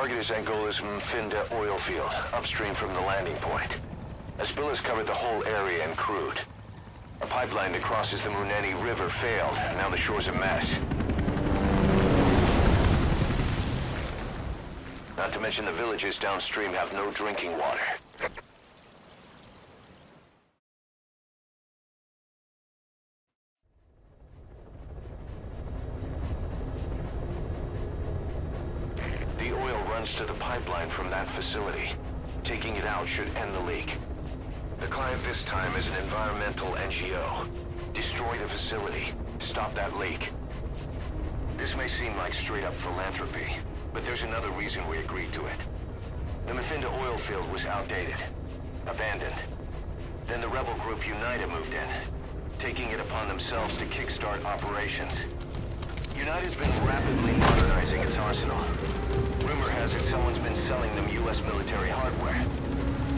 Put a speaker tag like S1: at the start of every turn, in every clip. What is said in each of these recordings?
S1: target is Angola's Mfinda oil field, upstream from the landing point. A spill has covered the whole area and crude. A pipeline that crosses the Muneni River failed, and now the shore's a mess. Not to mention the villages downstream have no drinking water. The oil runs to the pipeline from that facility. Taking it out should end the leak. The client this time is an environmental NGO. Destroy the facility. Stop that leak. This may seem like straight-up philanthropy, but there's another reason we agreed to it. The Mfinda oil field was outdated, abandoned. Then the rebel group UNITA moved in, taking it upon themselves to kickstart operations. UNITA's been rapidly modernizing its arsenal. Rumor has it someone's been selling them U.S. military hardware.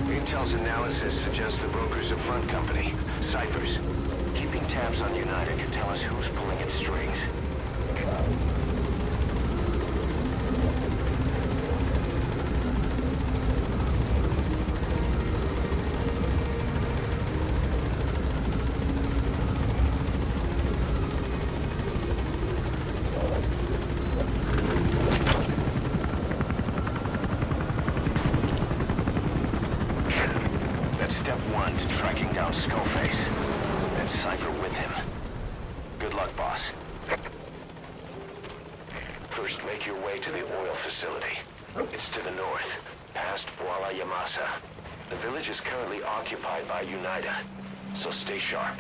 S1: Intel's analysis suggests the broker's a front company, Cyphers. Keeping tabs on UNITA could tell us who's pulling its strings. Step one to tracking down Skullface, and Cypher with him. Good luck, boss. First, make your way to the oil facility. It's to the north, past Bwala Yamasa. The village is currently occupied by UNITA, so stay sharp.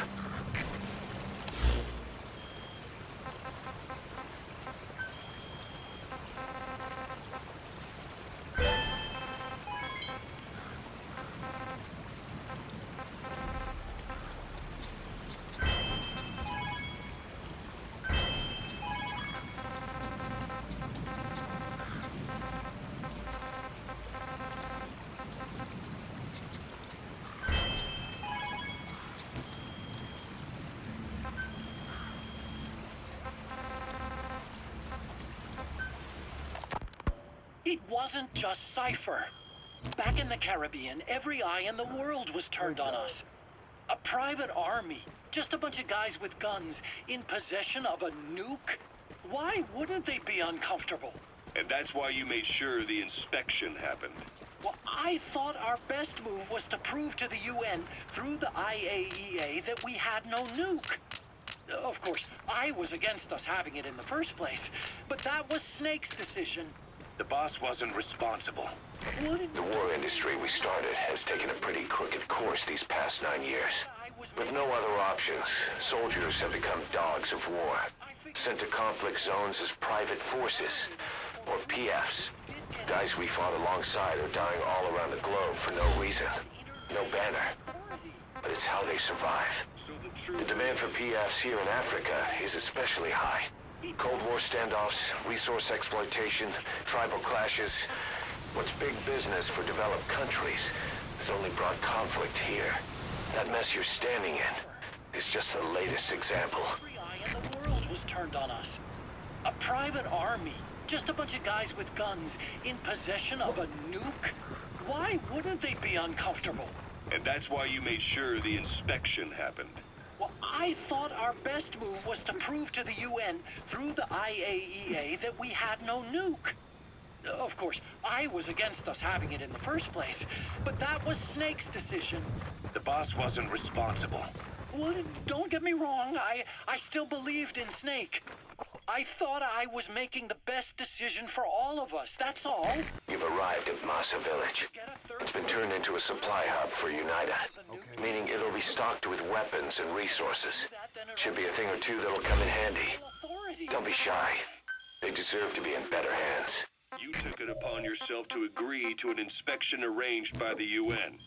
S2: It wasn't just Cypher. Back in the Caribbean, every eye in the world was turned on us. A private army, just a bunch of guys with guns, in possession of a nuke? Why wouldn't they be uncomfortable?
S3: And that's why you made sure the inspection happened.
S2: Well, I thought our best move was to prove to the UN through the IAEA that we had no nuke. Of course, I was against us having it in the first place, but that was Snake's decision.
S3: The boss wasn't responsible.
S1: The war industry we started has taken a pretty crooked course these past 9 years. With no other options, soldiers have become dogs of war, sent to conflict zones as private forces, or PFs. Guys we fought alongside are dying all around the globe for no reason, no banner. But it's how they survive. The demand for PFs here in Africa is especially high. Cold War standoffs, resource exploitation, tribal clashes. What's big business for developed countries has only brought conflict here. That mess you're standing in is just the latest example.
S2: Every eye in the world was turned on us. A private army, just a bunch of guys with guns, in possession of a nuke? Why wouldn't they be uncomfortable?
S3: And that's why you made sure the inspection happened.
S2: Well, I thought our best move was to prove to the UN through the IAEA that we had no nuke. Of course, I was against us having it in the first place, but that was Snake's decision.
S3: The boss wasn't responsible.
S2: Well, don't get me wrong, I still believed in Snake. I thought I was making the best decision for all of us, that's all.
S1: You've arrived at Masa Village. It's been turned into a supply hub for UNITA, meaning it'll be stocked with weapons and resources. Should be a thing or two that'll come in handy. Don't be shy. They deserve to be in better hands.
S3: You took it upon yourself to agree to an inspection arranged by the UN.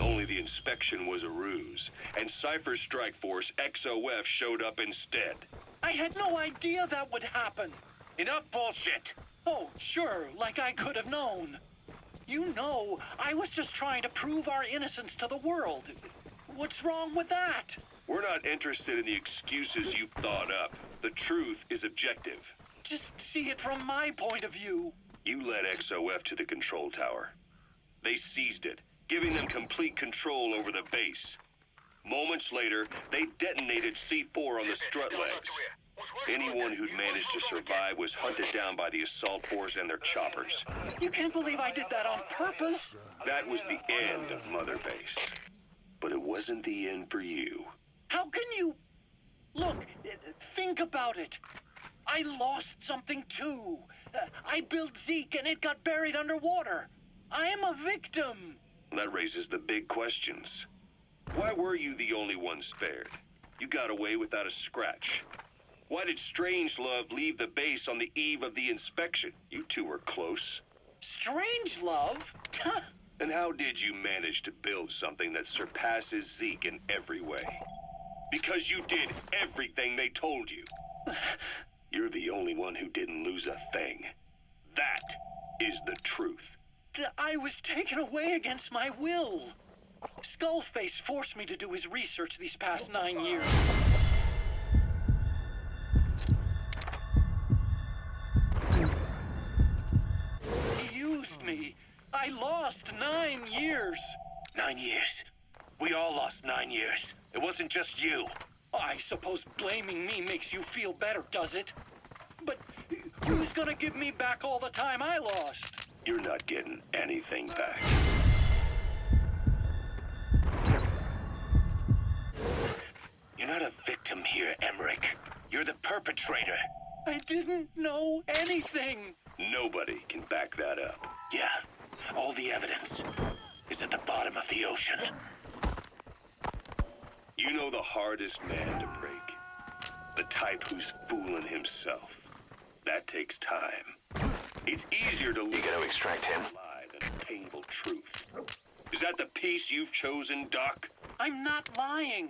S3: Only the inspection was a ruse, and Cypher's strike force, XOF, showed up instead.
S2: I had no idea that would happen.
S3: Enough bullshit!
S2: Oh, sure, like I could have known. You know, I was just trying to prove our innocence to the world. What's wrong with that?
S3: We're not interested in the excuses you've thought up. The truth is objective.
S2: Just see it from my point of view.
S3: You led XOF to the control tower. They seized it, giving them complete control over the base. Moments later, they detonated C4 on the strut legs. Anyone who'd managed to survive was hunted down by the assault force and their choppers.
S2: You can't believe I did that on purpose.
S3: That was the end of Mother Base. But it wasn't the end for you.
S2: How can you... Look, think about it. I lost something too. I built Zeke and it got buried underwater. I am a victim.
S3: That raises the big questions. Why were you the only one spared? You got away without a scratch. Why did Strangelove leave the base on the eve of the inspection? You two were close.
S2: Strangelove?
S3: And how did you manage to build something that surpasses Zeke in every way? Because you did everything they told you. You're the only one who didn't lose a thing. That is the truth.
S2: I was taken away against my will. Skullface forced me to do his research these past 9 years. He used me. I lost 9 years.
S4: 9 years. We all lost 9 years. It wasn't just you.
S2: I suppose blaming me makes you feel better, does it? But who's gonna give me back all the time I lost?
S3: You're not getting anything back.
S4: You're not a victim here, Emmerich. You're the perpetrator.
S2: I didn't know anything.
S3: Nobody can back that up.
S4: Yeah, all the evidence is at the bottom of the ocean.
S3: You know the hardest man to break. The type who's fooling himself. That takes time. It's easier to
S1: You gotta extract him.
S3: lie than a painful truth. Is that the piece you've chosen, Doc?
S2: I'm not lying.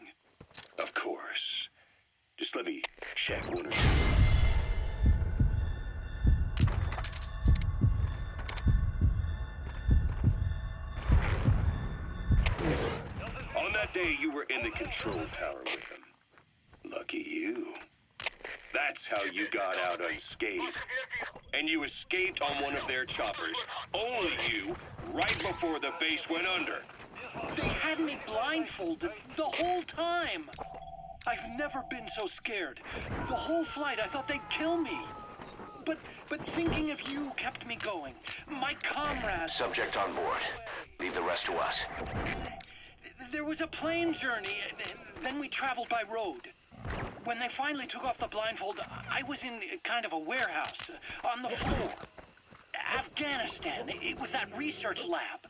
S3: Of course. Just let me check one or two. On that day, you were in the control tower with him. Lucky you. That's how you got out unscathed. And you escaped on one of their choppers. Only you, right before the base went under.
S2: They had me blindfolded the whole time. I've never been so scared. The whole flight I thought they'd kill me. But thinking of you kept me going. My comrades.
S1: Subject on board. Leave the rest to us.
S2: There was a plane journey, then we traveled by road. When they finally took off the blindfold, I was in kind of a warehouse, on the floor. Afghanistan, it was that research lab.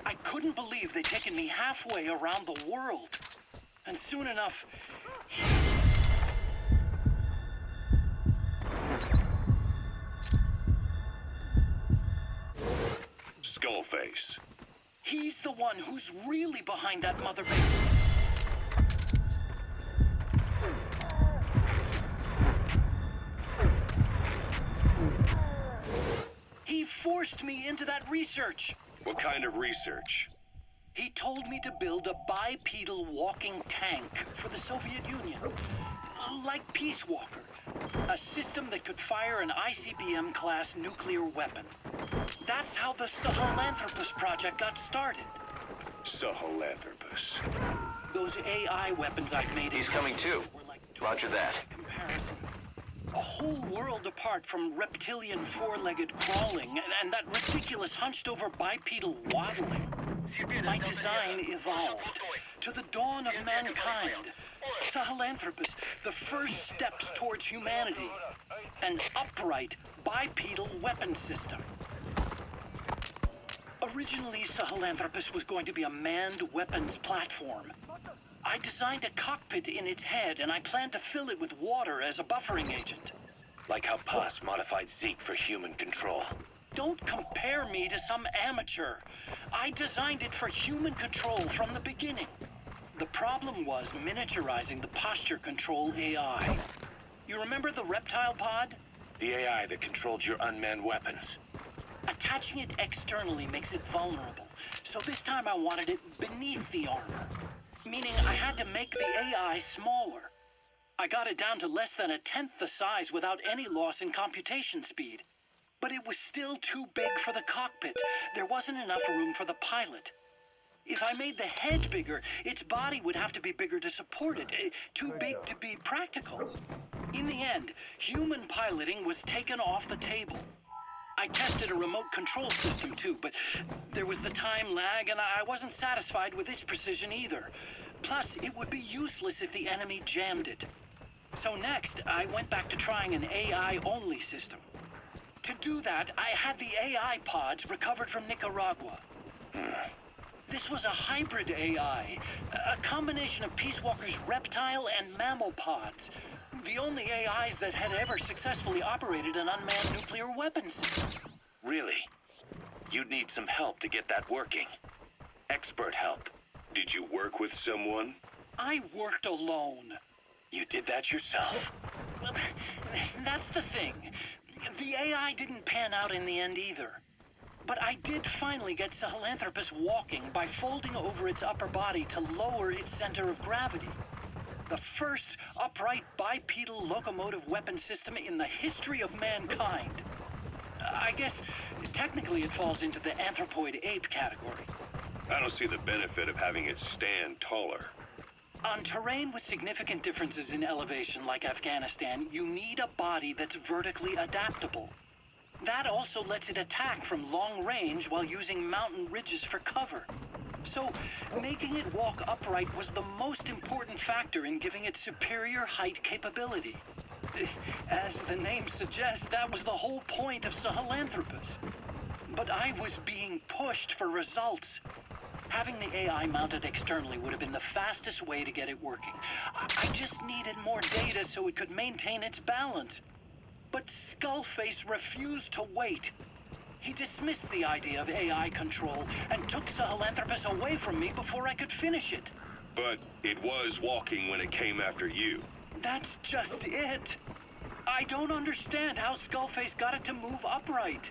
S2: I couldn't believe they'd taken me halfway around the world. And soon enough...
S3: Skullface.
S2: He's the one who's really behind that mother base. He forced me into that research.
S3: What kind of research?
S2: He told me to build a bipedal walking tank for the Soviet Union. Like Peace Walker. A system that could fire an ICBM-class nuclear weapon. That's how the Sahelanthropus project got started.
S3: Sahelanthropus.
S2: Those AI weapons I've made...
S1: He's coming too. Roger that.
S2: Comparison. A whole world apart from reptilian four-legged crawling and that ridiculous hunched-over bipedal waddling. My design evolved. To the dawn of mankind. Sahelanthropus, the first steps towards humanity. An upright bipedal weapon system. Originally, Sahelanthropus was going to be a manned weapons platform. I designed a cockpit in its head, and I planned to fill it with water as a buffering agent.
S4: Like how Paz modified Zeke for human control.
S2: Don't compare me to some amateur. I designed it for human control from the beginning. The problem was miniaturizing the posture control AI. You remember the reptile pod?
S4: The AI that controlled your unmanned weapons.
S2: Attaching it externally makes it vulnerable. So this time I wanted it beneath the armor. Meaning I had to make the AI smaller. I got it down to less than 1/10 the size without any loss in computation speed. but it was still too big for the cockpit. There wasn't enough room for the pilot. If I made the head bigger, its body would have to be bigger to support it. Too big to be practical. In the end, human piloting was taken off the table. I tested a remote control system too, but there was the time lag and I wasn't satisfied with its precision either. Plus, it would be useless if the enemy jammed it. So next, I went back to trying an AI-only system. To do that, I had the AI pods recovered from Nicaragua. This was a hybrid AI, a combination of Peace Walker's reptile and mammal pods. The only AIs that had ever successfully operated an unmanned nuclear weapon system.
S4: Really? You'd need some help to get that working. Expert help.
S3: Did you work with someone?
S2: I worked alone.
S4: You did that yourself?
S2: Well, that's the thing. The AI didn't pan out in the end either. But I did finally get Sahelanthropus walking by folding over its upper body to lower its center of gravity. The first upright bipedal locomotive weapon system in the history of mankind. I guess technically it falls into the anthropoid ape category.
S3: I don't see the benefit of having it stand taller.
S2: On terrain with significant differences in elevation like Afghanistan, you need a body that's vertically adaptable. That also lets it attack from long range while using mountain ridges for cover. So, making it walk upright was the most important factor in giving it superior height capability. As the name suggests, that was the whole point of Sahelanthropus. But I was being pushed for results. Having the AI mounted externally would have been the fastest way to get it working. I just needed more data so it could maintain its balance. But Skullface refused to wait. He dismissed the idea of AI control and took Sahelanthropus away from me before I could finish it.
S3: But it was walking when it came after you.
S2: That's just it. I don't understand how Skullface got it to move upright,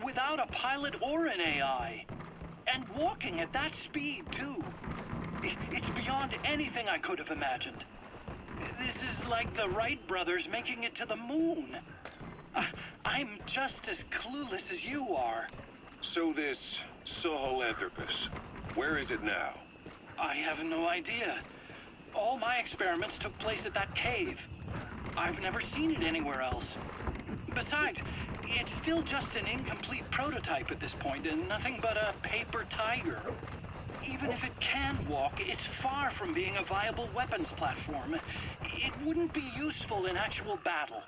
S2: without a pilot or an AI. And walking at that speed, too. It's beyond anything I could have imagined. This is like the Wright brothers making it to the moon. I'm just as clueless as you are.
S3: So this Sahelanthropus, where is it now?
S2: I have no idea. All my experiments took place at that cave. I've never seen it anywhere else. Besides, it's still just an incomplete prototype at this point, and nothing but a paper tiger. Even if it can walk, it's far from being a viable weapons platform. It wouldn't be useful in actual battle.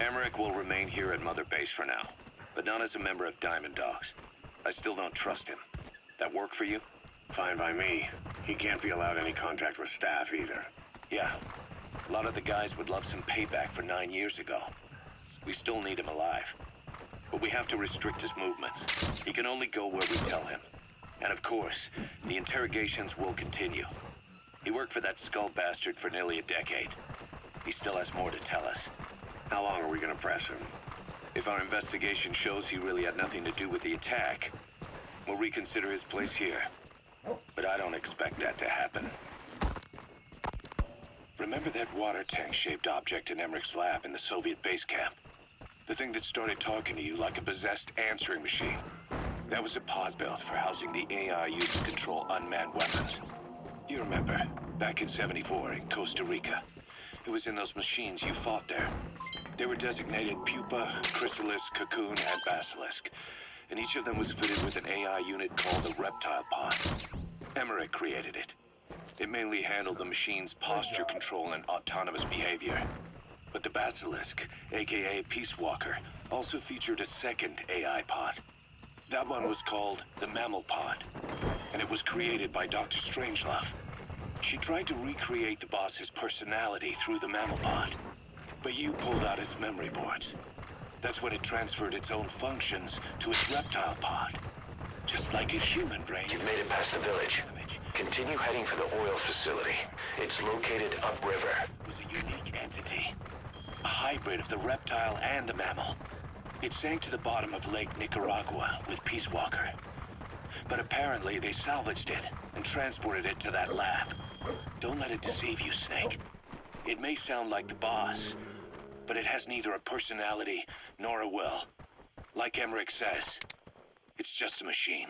S4: Emmerich will remain here at Mother Base for now, but not as a member of Diamond Dogs. I still don't trust him. That work for you?
S5: Fine by me. He can't be allowed any contact with staff either.
S4: Yeah. A lot of the guys would love some payback for 9 years ago. We still need him alive. But we have to restrict his movements. He can only go where we tell him. And of course, the interrogations will continue. He worked for that skull bastard for nearly a decade. He still has more to tell us.
S5: How long are we gonna press him?
S4: If our investigation shows he really had nothing to do with the attack, we'll reconsider his place here. But I don't expect that to happen. Remember that water tank-shaped object in Emmerich's lab in the Soviet base camp? The thing that started talking to you like a possessed answering machine. That was a pod built for housing the AI used to control unmanned weapons. You remember, back in '74 in Costa Rica. It was in those machines you fought there. They were designated Pupa, Chrysalis, Cocoon, and Basilisk. And each of them was fitted with an AI unit called the Reptile Pod. Emmerich created it. It mainly handled the machine's posture control and autonomous behavior. But the Basilisk, aka Peace Walker, also featured a second AI pod. That one was called the Mammal Pod, and it was created by Dr. Strangelove. She tried to recreate the boss's personality through the Mammal Pod, but you pulled out its memory boards. That's when it transferred its own functions to its Reptile Pod, just like a human brain.
S1: You've made it past the village. Continue heading for the oil facility. It's located upriver.
S4: It was a unique entity, a hybrid of the reptile and the mammal. It sank to the bottom of Lake Nicaragua with Peace Walker. But apparently they salvaged it and transported it to that lab. Don't let it deceive you, Snake. It may sound like the boss, but it has neither a personality nor a will. Like Emmerich says, it's just a machine.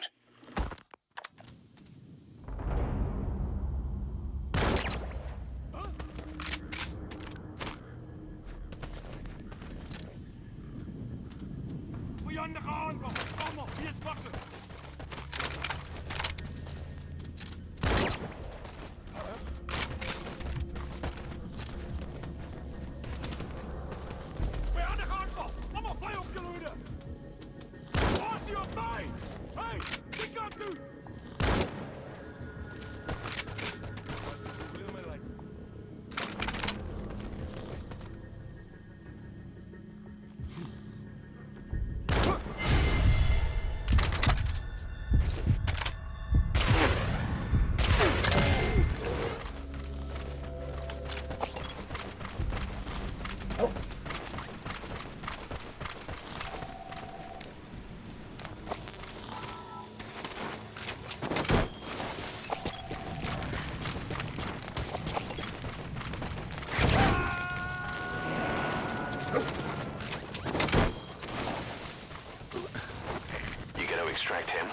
S1: Extract him.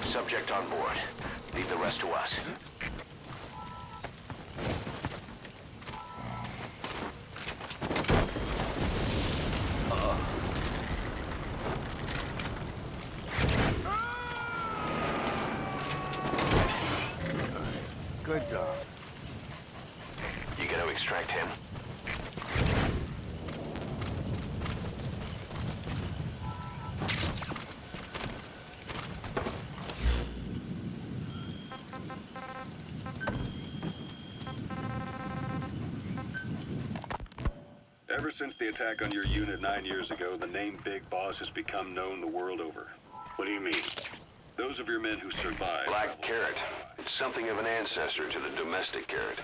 S1: Subject on board. Leave the rest to us.
S6: Good dog.
S1: You gonna extract him?
S3: Ever since the attack on your unit 9 years ago, the name Big Boss has become known the world over.
S5: What do you mean?
S3: Those of your men who survived...
S1: Black Carrot. It's something of an ancestor to the domestic carrot.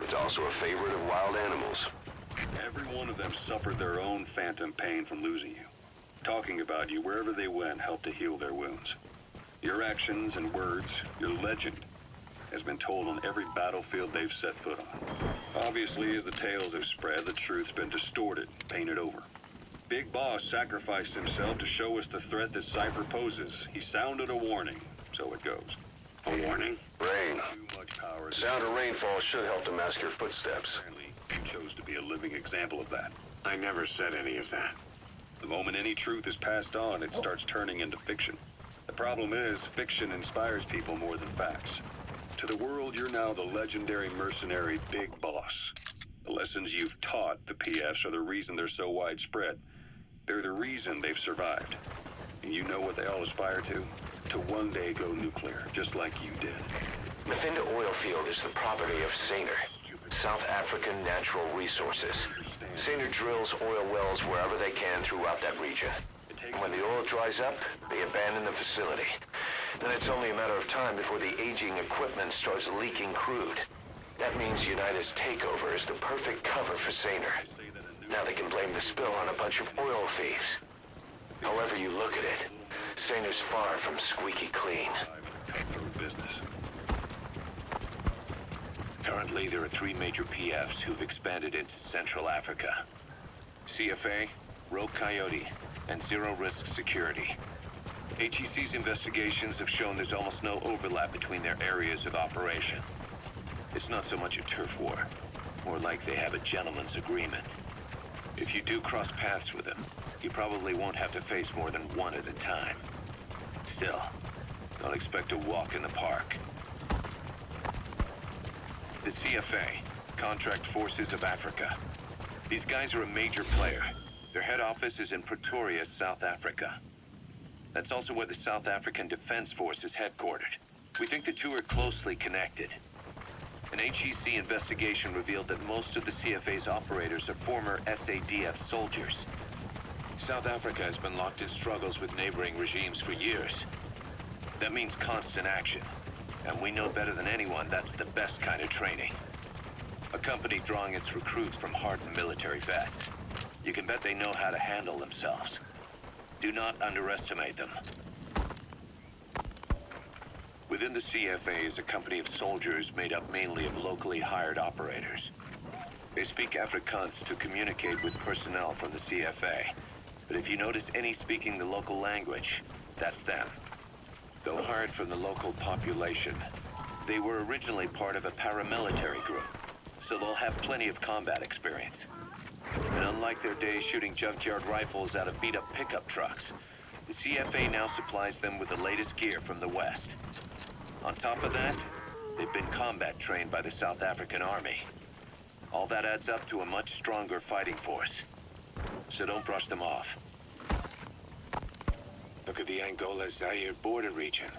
S1: It's also a favorite of wild animals.
S3: Every one of them suffered their own phantom pain from losing you. Talking about you wherever they went helped to heal their wounds. Your actions and words, your legend, has been told on every battlefield they've set foot on. Obviously, as the tales have spread, the truth's been distorted, painted over. Big Boss sacrificed himself to show us the threat that Cypher poses. He sounded a warning, so it goes.
S5: A warning?
S1: Rain.
S3: Too much power.
S1: Sound of rainfall should help to mask your footsteps.
S3: Apparently, he chose to be a living example of that.
S5: I never said any of that.
S3: The moment any truth is passed on, it starts turning into fiction. The problem is, fiction inspires people more than facts. To the world, you're now the legendary mercenary Big Boss. The lessons you've taught the PFs are the reason they're so widespread. They're the reason they've survived. And you know what they all aspire to? To one day go nuclear, just like you did.
S1: Mafinda oil field is the property of Saner, South African Natural Resources. Saner drills oil wells wherever they can throughout that region. And when the oil dries up, they abandon the facility. Then it's only a matter of time before the aging equipment starts leaking crude. That means United's takeover is the perfect cover for Saner. Now they can blame the spill on a bunch of oil thieves. However you look at it, Saner's far from squeaky clean.
S3: Business.
S4: Currently, there are 3 major PFs who've expanded into Central Africa. CFA, Rogue Coyote, and Zero Risk Security. HEC's investigations have shown there's almost no overlap between their areas of operation. It's not so much a turf war, more like they have a gentleman's agreement. If you do cross paths with them, you probably won't have to face more than one at a time. Still, don't expect a walk in the park. The CFA, Contract Forces of Africa. These guys are a major player. Their head office is in Pretoria, South Africa. That's also where the South African Defense Force is headquartered. We think the two are closely connected. An HEC investigation revealed that most of the CFA's operators are former SADF soldiers. South Africa has been locked in struggles with neighboring regimes for years. That means constant action, and we know better than anyone that's the best kind of training. A company drawing its recruits from hardened military vets. You can bet they know how to handle themselves. Do not underestimate them. Within the CFA is a company of soldiers made up mainly of locally hired operators. They speak Afrikaans to communicate with personnel from the CFA. But if you notice any speaking the local language, that's them. Though hired from the local population, they were originally part of a paramilitary group, so they'll have plenty of combat experience. And unlike their days shooting junkyard rifles out of beat-up pickup trucks, the CFA now supplies them with the latest gear from the West. On top of that, they've been combat trained by the South African Army. All that adds up to a much stronger fighting force. So don't brush them off.
S5: Look at the Angola-Zaire border region.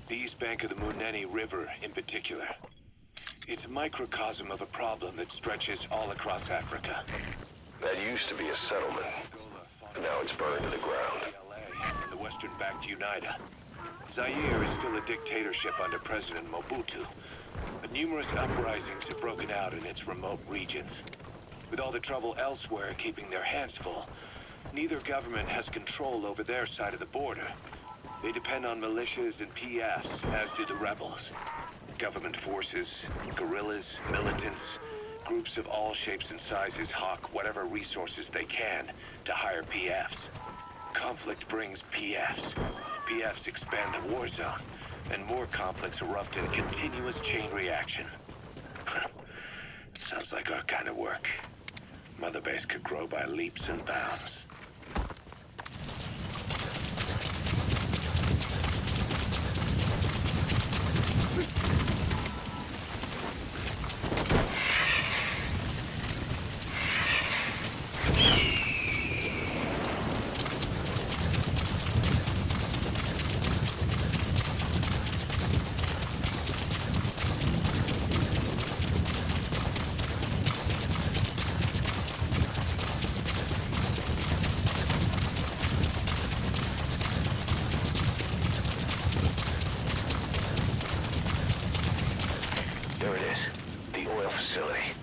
S5: The east bank of the Munene River in particular. It's a microcosm of a problem that stretches all across Africa.
S1: That used to be a settlement, but now it's burned to the ground.
S5: And the western-backed UNITA. Zaire is still a dictatorship under President Mobutu, but numerous uprisings have broken out in its remote regions. With all the trouble elsewhere keeping their hands full, neither government has control over their side of the border. They depend on militias and PFs, as do the rebels. Government forces, guerrillas, militants, groups of all shapes and sizes hawk whatever resources they can to hire PFs. Conflict brings PFs. PFs expand the war zone, and more conflicts erupt in a continuous chain reaction. Sounds like our kind of work. Mother Base could grow by leaps and bounds.
S1: There it is, the oil facility.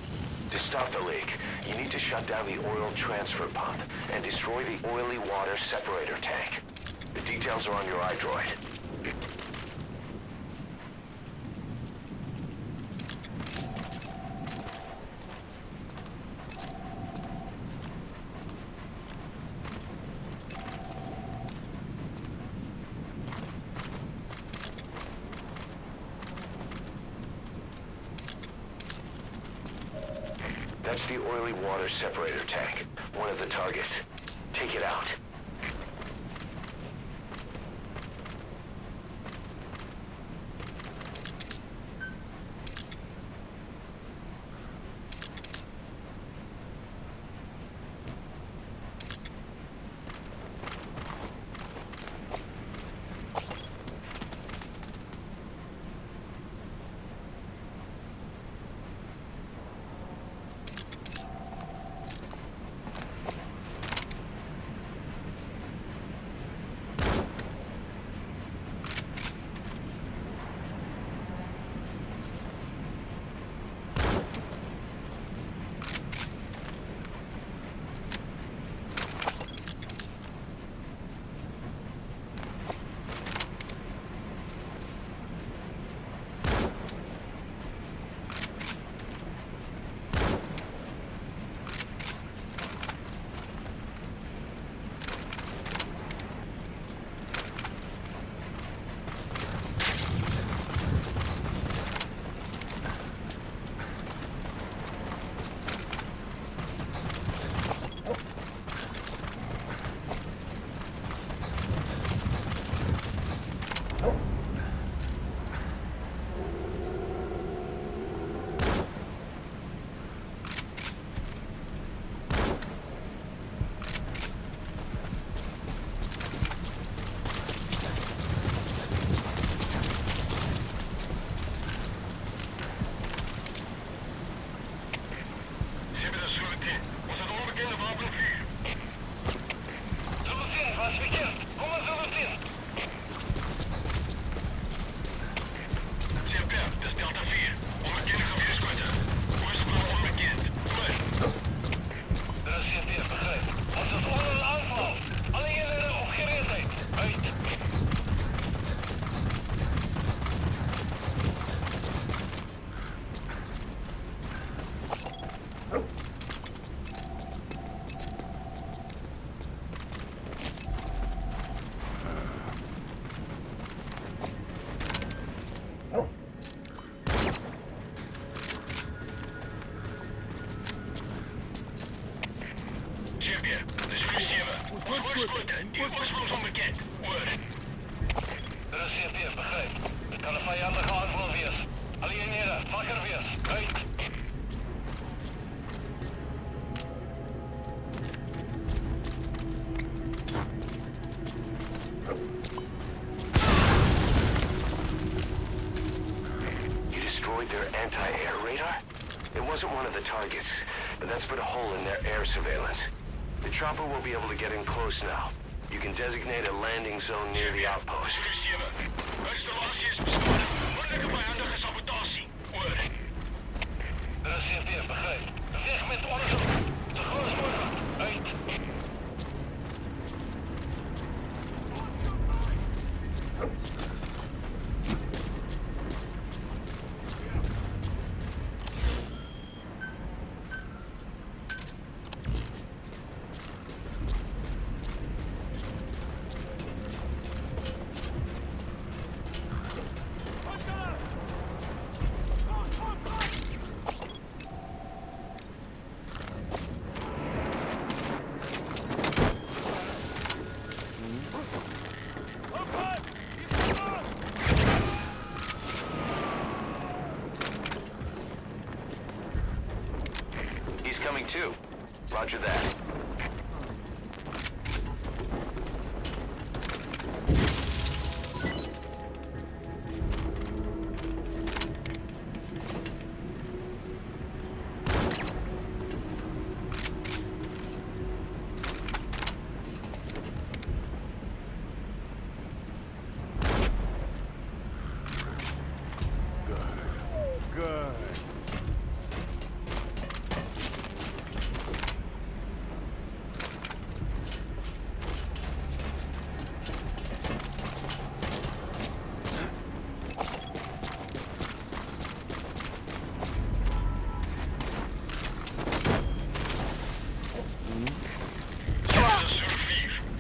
S1: To stop the leak, you need to shut down the oil transfer pump and destroy the oily water separator tank. The details are on your iDroid. That's the oily water separator tank, one of the targets. Take it out.
S6: Ons hoofdskote. Die oorsprong onbekend. Oor.
S5: Dit is CP, begryp. Dit kan 'n vyandige aanval wees. Al die eenhede, wakker wees. Uit.
S1: You destroyed their anti-air radar? It wasn't one of the targets, but that's put a hole in their air surveillance. The chopper will be able to get in close now. You can designate a landing zone near the outpost.
S6: Installasie is beskadig. Moontlike vyandige sabotasie. Oor.
S5: Dit is CP, begryp. Weg met onderzoek. Zo gauw als mogelijk. Uit.
S1: He's coming too. Roger that.
S7: Good.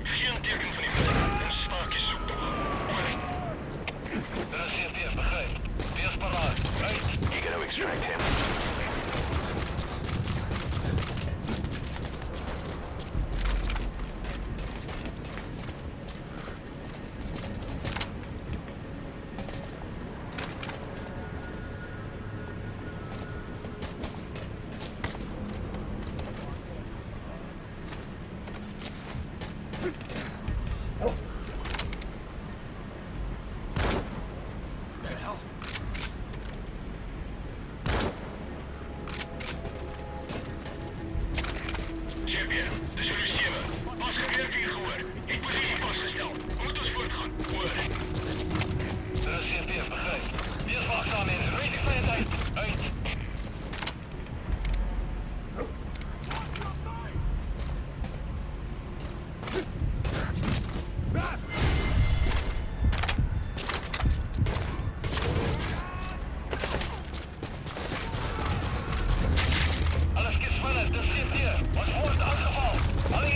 S6: Geen teken van die vlek. Een staakje zoektocht. Oor.
S5: Dit is CP, begryp. Wees paraat. Uit.
S1: You gotta extract him.
S6: CPM, dit is jullie 7. Pas gewerk hier gehoor. Het positie vastgesteld. We moeten ons voortgaan. Oor.
S5: Dit is CP, begryp. Wees waaksaam mensen. Ready for het uit. Uit. Alles geht sneller. Dit is CP. Ons wordt aangevallen. Alle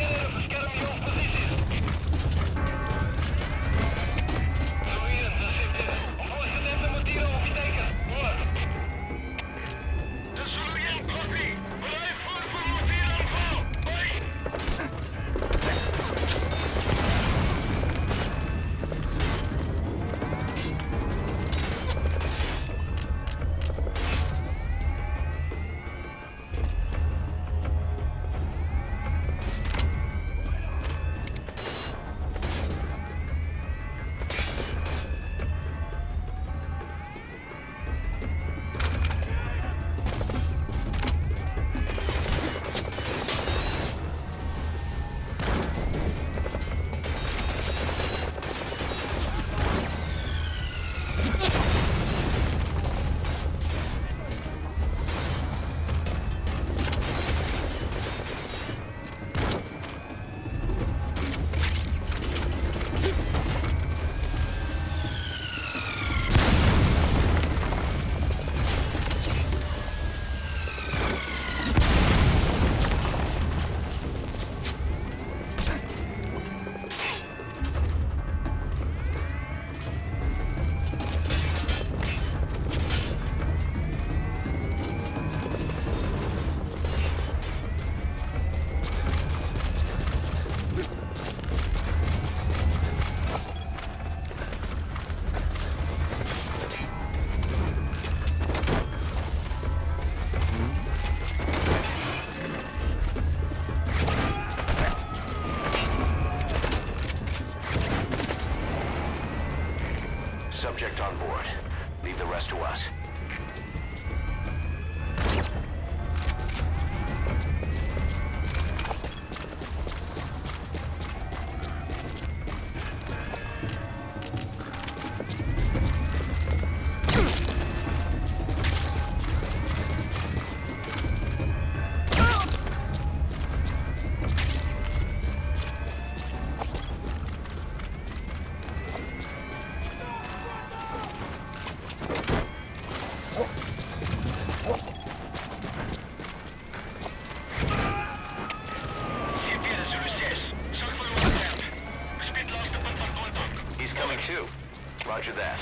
S1: Subject on board. Leave the rest to us. He's coming too. Roger that.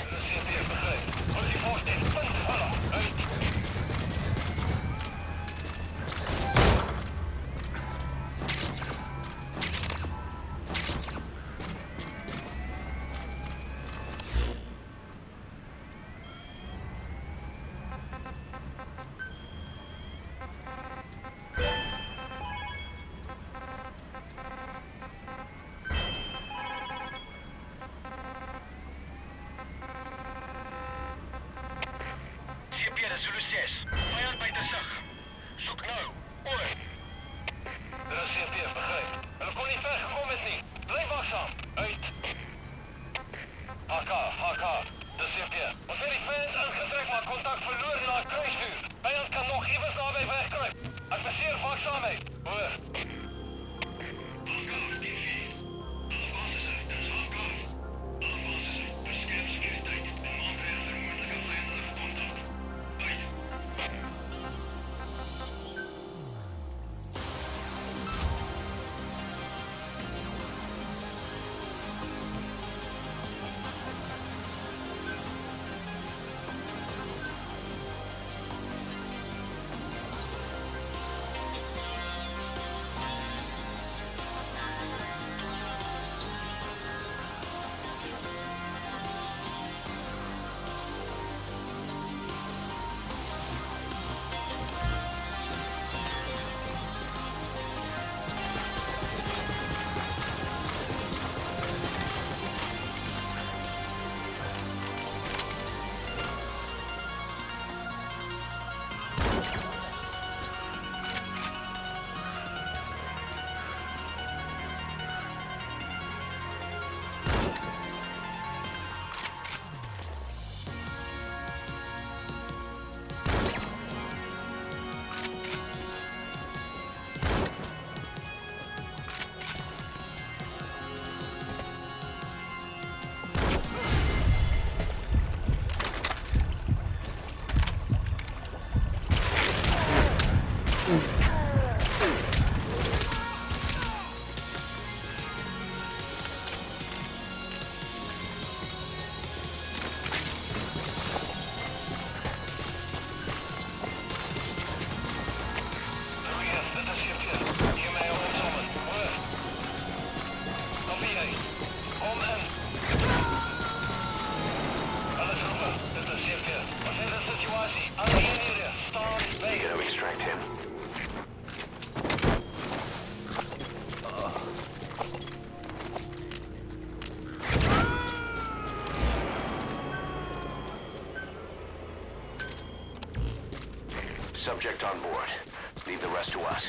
S1: We gotta extract him. Subject on board. Leave the rest to us.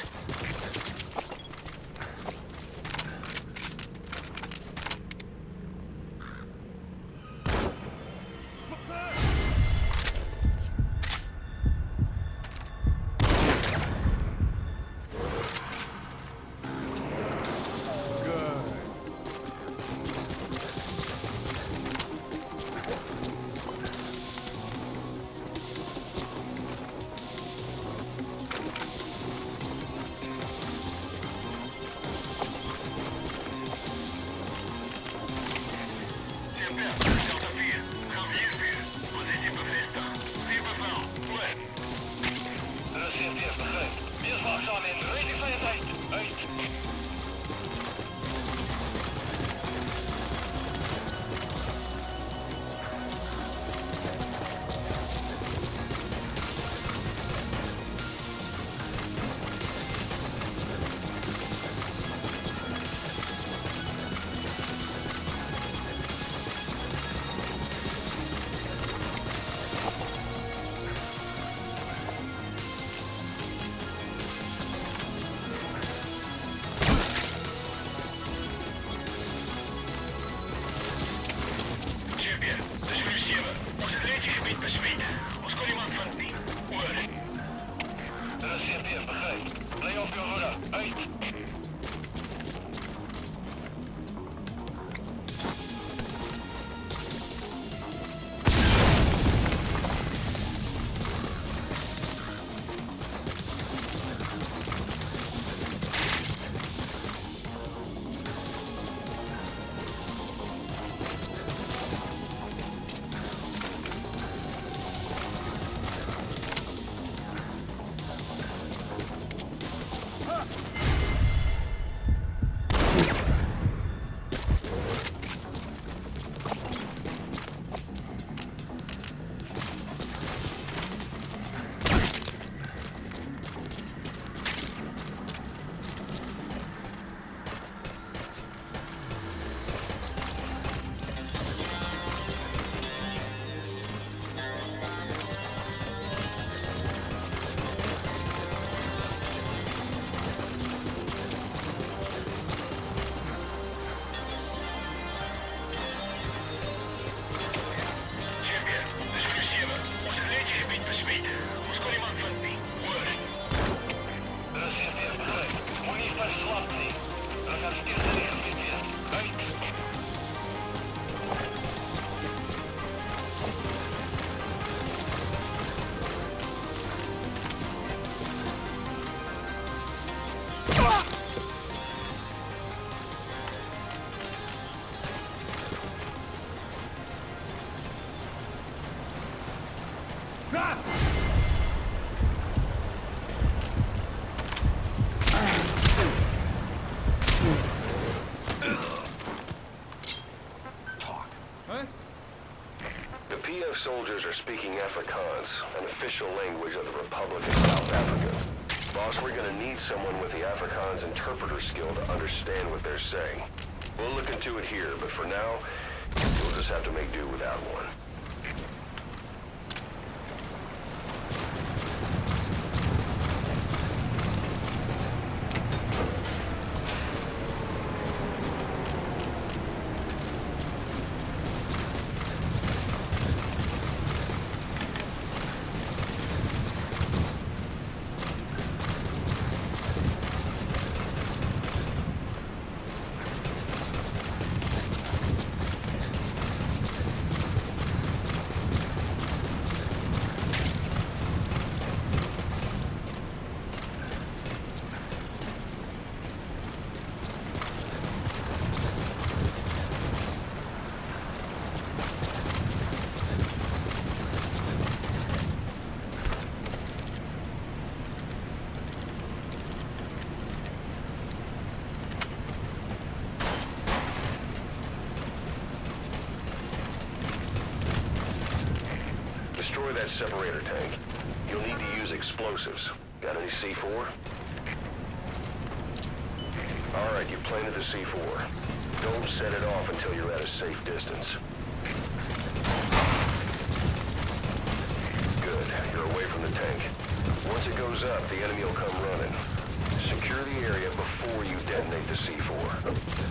S1: soldiers are speaking Afrikaans, an official language of the Republic of South Africa. Boss, we're gonna need someone with the Afrikaans interpreter skill to understand what they're saying. We'll look into it here, but for now, we'll just have to make do without one. Destroy that separator tank. You'll need to use explosives. Got any C4? Alright, you planted the C4. Don't set it off until you're at a safe distance. Good, you're away from the tank. Once it goes up, the enemy will come running. Secure the area before you detonate the C4.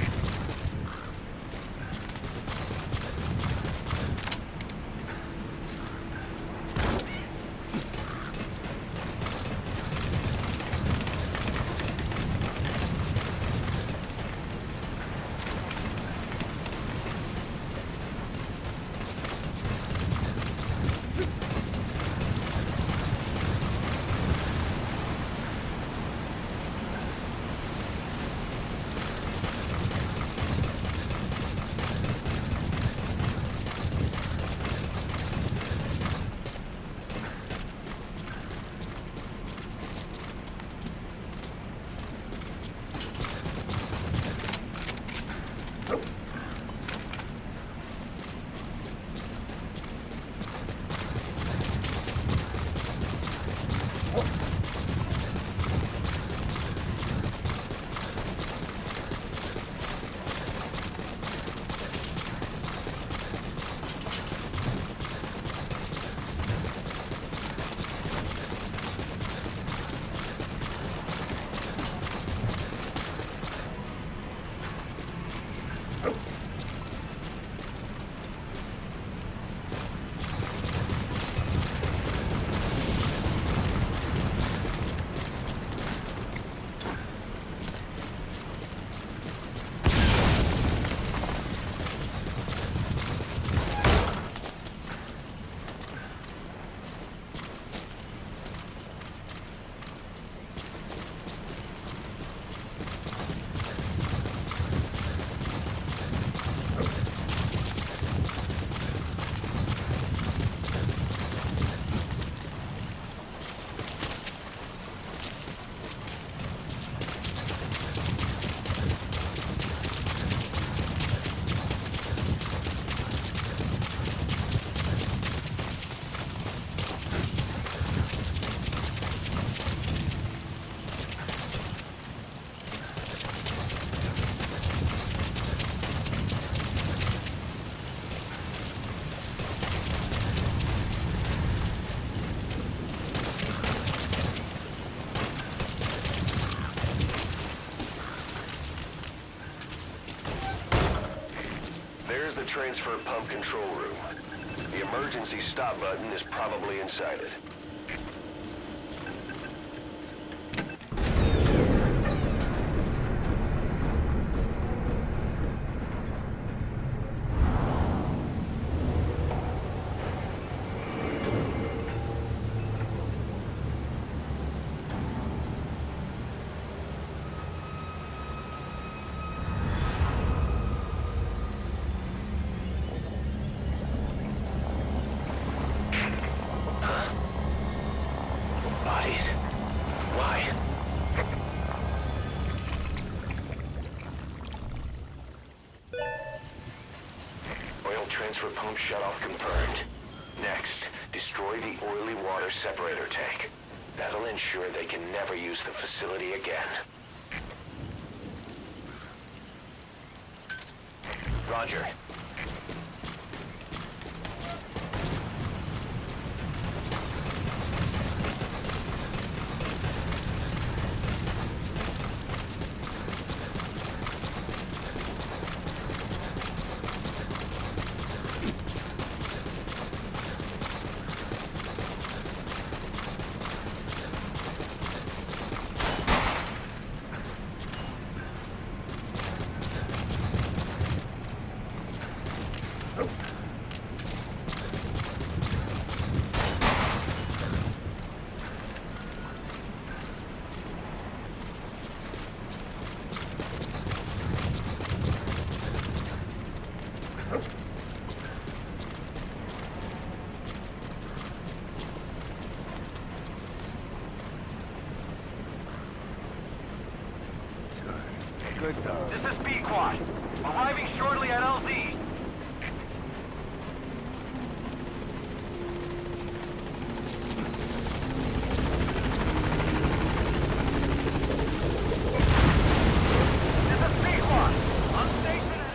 S1: The transfer pump control room. The emergency stop button is probably inside it. Transfer pump shut off confirmed. Next, destroy the oily water separator tank. That'll ensure they can never use the facility again. Roger.
S7: Good dog.
S6: This is Pequod. Arriving shortly at LZ. This is Pequod. On station at...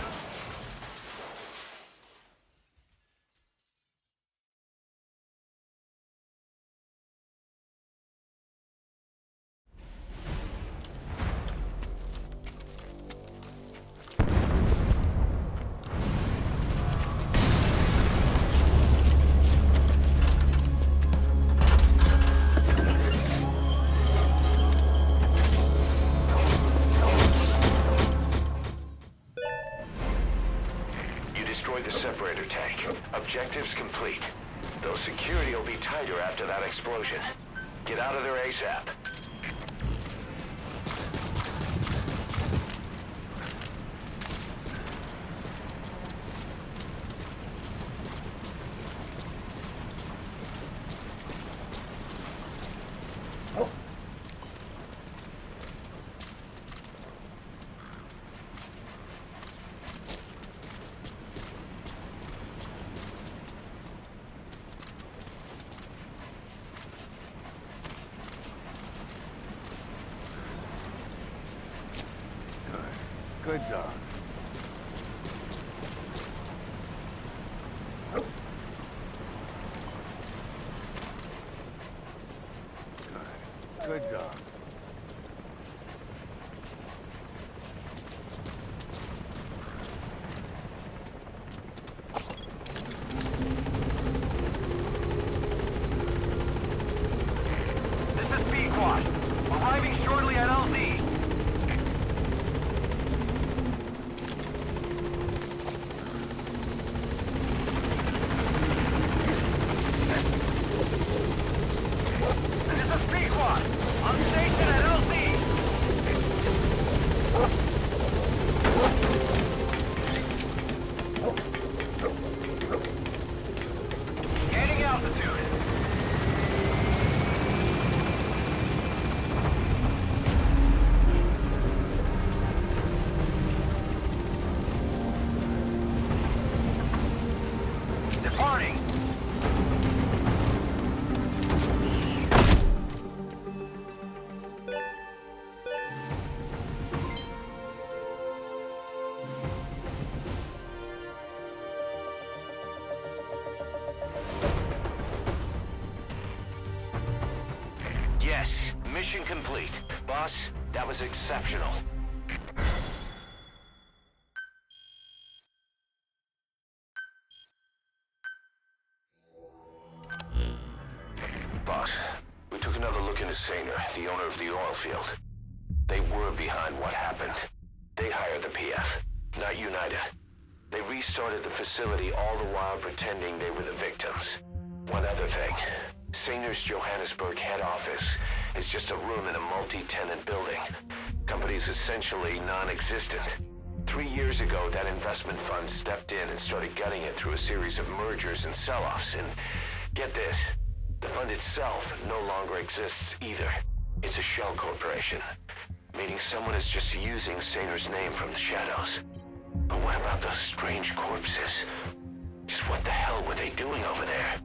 S1: Destroy the separator tank. Objectives complete. Though security will be tighter after that explosion. Get out of there ASAP.
S7: Good dog. Good dog.
S6: This is Pequod. Arriving shortly at LZ. On station at LZ! Gaining altitude. Departing.
S1: Yes, mission complete. Boss, that was exceptional. Boss, we took another look into Saner, the owner of the oil field. They were behind what happened. They hired the PF, not UNITA. They restarted the facility all the while pretending they were the victims. One other thing. Saner's Johannesburg head office is just a room in a multi-tenant building. Company's essentially non-existent. 3 years ago, that investment fund stepped in and started gutting it through a series of mergers and sell-offs. And get this, the fund itself no longer exists either. It's a shell corporation, meaning someone is just using Saner's name from the shadows. But what about those strange corpses? Just what the hell were they doing over there?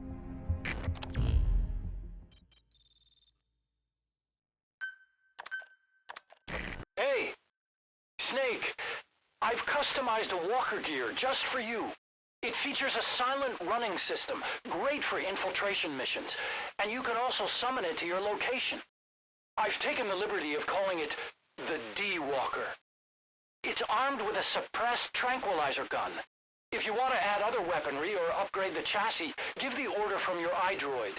S2: customized a walker gear just for you. It features a silent running system, great for infiltration missions, and you can also summon it to your location. I've taken the liberty of calling it the D-Walker. It's armed with a suppressed tranquilizer gun. If you want to add other weaponry or upgrade the chassis, give the order from your iDroid.